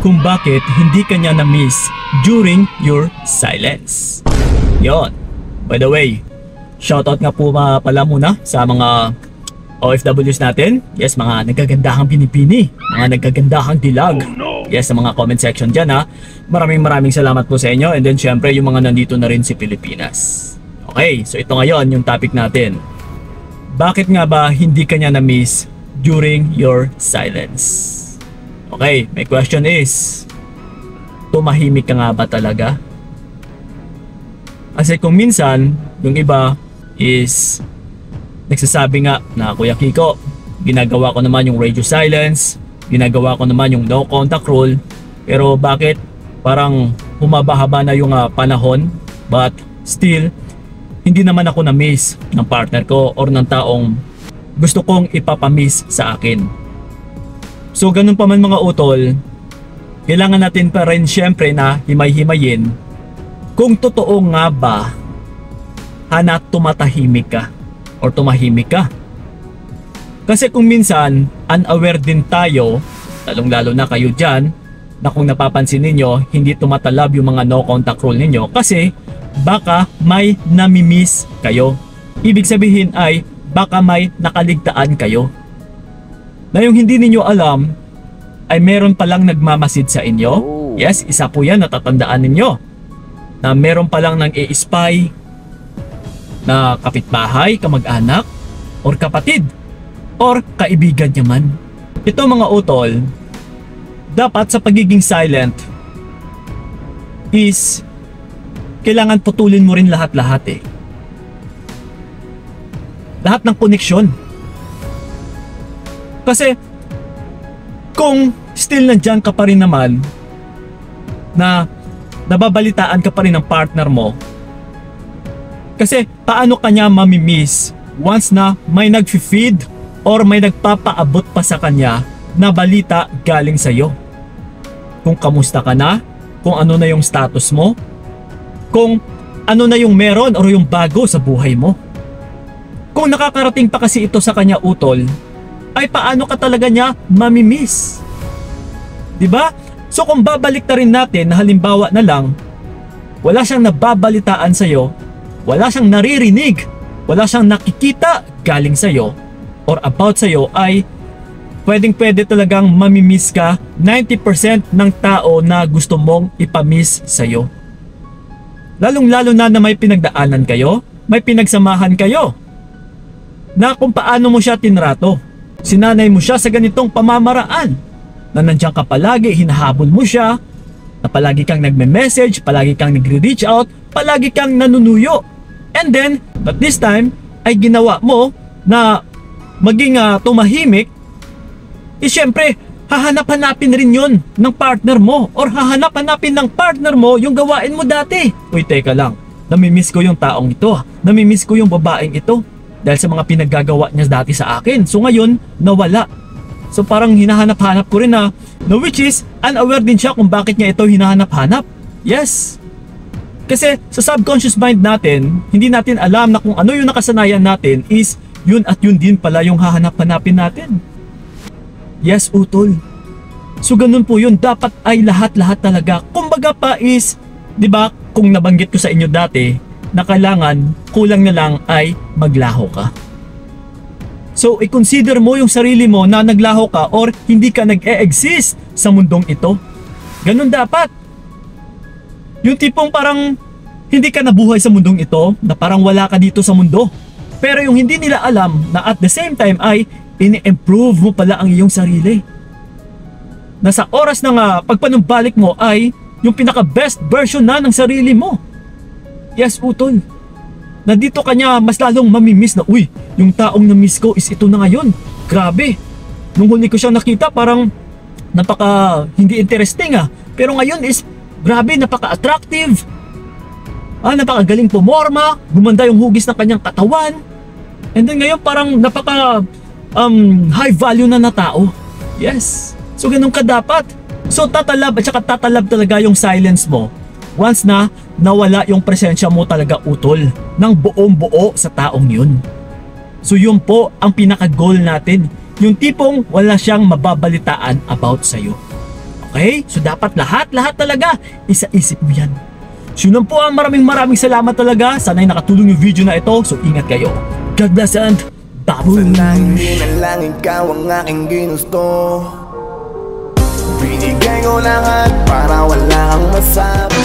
kung bakit hindi ka niya na-miss during your silence. Yon. By the way, shoutout nga po pala muna sa mga OFWs natin. Yes, mga nagagandahang binibini, mga nagagandahang dilag. Yes, sa mga comment section dyan ha. Maraming salamat po sa inyo. And then syempre yung mga nandito na rin si Pilipinas. Okay, so ito ngayon yung topic natin. Bakit nga ba hindi ka niya na-miss during your silence? Okay, my question is, tumahimik ka nga ba talaga? Kasi kung minsan, yung iba is nagsasabi nga na, Kuya Kiko, ginagawa ko naman yung radio silence, ginagawa ko naman yung no contact rule, pero bakit parang humaba-haba na yung panahon, but still hindi naman ako na-miss ng partner ko or ng taong gusto kong ipapamiss sa akin. So ganun pa man mga utol, kailangan natin pa rin syempre na himay-himayin kung totoo nga ba na tumatahimik ka or tumahimik ka. Kasi kung minsan unaware din tayo, lalong-lalo na kayo dyan, na kung napapansin ninyo hindi tumatalab yung mga no contact rule ninyo kasi baka may namimiss kayo. Ibig sabihin ay baka may nakaligtaan kayo na yung hindi ninyo alam ay meron palang nagmamasid sa inyo. Yes, isa po yan, natatandaan ninyo na meron palang nang i-spy na kapitbahay, kamag-anak, or kapatid, or kaibigan niya man. Ito mga utol, dapat sa pagiging silent is kailangan putulin mo rin lahat-lahat lahat ng koneksyon. Kasi kung still nandyan ka pa rin naman na nababalitaan ka pa rin ng partner mo, kasi paano kanya mamimiss once na may nag-feed or may nagpapaabot pa sa kanya na balita galing sa'yo? Kung kamusta ka na, kung ano na yung status mo, kung ano na yung meron or yung bago sa buhay mo. Kung nakakarating pa kasi ito sa kanya utol, ay paano ka talaga niya mamimiss? Diba? So kung babalik na rin natin na halimbawa na lang, wala siyang nababalitaan sa'yo, wala siyang naririnig, wala siyang nakikita galing sa'yo or about sa'yo, ay pwedeng-pwede talagang mamimiss ka 90% ng tao na gusto mong ipamiss sa'yo. Lalong-lalo na may pinagdaanan kayo, may pinagsamahan kayo, na kung paano mo siya tinrato. Sinanay mo siya sa ganitong pamamaraan, na nandiyan ka palagi, hinahabol mo siya, na palagi kang nagme-message, palagi kang nagre-reach out, palagi kang nanunuyo. And then, but this time, ay ginawa mo na maging tumahimik, syempre, hahanap-hanapin rin yun ng partner mo or hahanap-hanapin ng partner mo yung gawain mo dati. Uy, teka lang, namimiss ko yung taong ito, namimiss ko yung babaeng ito dahil sa mga pinaggagawa niya dati sa akin. So ngayon, nawala. So parang hinahanap-hanap ko rin na which is unaware din siya kung bakit niya ito hinahanap-hanap. Yes. Kasi sa subconscious mind natin, hindi natin alam na kung ano yung nakasanayan natin is yun at yun din pala yung hahanap-hanapin natin. Yes, utol. So ganun po yun, dapat ay lahat-lahat talaga. Kumbaga pa is, di ba, kung nabanggit ko sa inyo dati, na kailangan, kulang na lang ay maglaho ka. So i-consider mo yung sarili mo na naglaho ka or hindi ka nag-e-exist sa mundong ito. Ganun dapat. Yung tipong parang hindi ka nabuhay sa mundong ito, na parang wala ka dito sa mundo. Pero yung hindi nila alam na at the same time ay ini-improve mo pala ang iyong sarili. Na sa oras ng pagpanumbalik mo ay yung pinaka-best version na ng sarili mo. Yes, utol. Na dito kanya mas lalong mamimiss na, uy, yung taong na-miss ko is ito na ngayon. Grabe. Nung huli ko siya nakita, parang napaka hindi interesting Pero ngayon is, grabe, napaka-attractive. Napakagaling pumorma, gumanda yung hugis ng kanyang katawan. And then ngayon parang napaka high value na tao. Yes. So ganun ka dapat. So tatalab at saka tatalab talaga yung silence mo once na nawala yung presensya mo talaga utol ng buong buo sa taong yun. So yun po ang pinaka-goal natin. Yung tipong wala siyang mababalitaan about sa'yo. Okay? So dapat lahat talaga isa-isip mo yan. So yun lang po, maraming salamat talaga. Sana'y nakatulong yung video na ito. So ingat kayo. God bless and babush! Sana hindi na lang ikaw ang aking ginusto. Binigay ko lahat para wala kang masabi.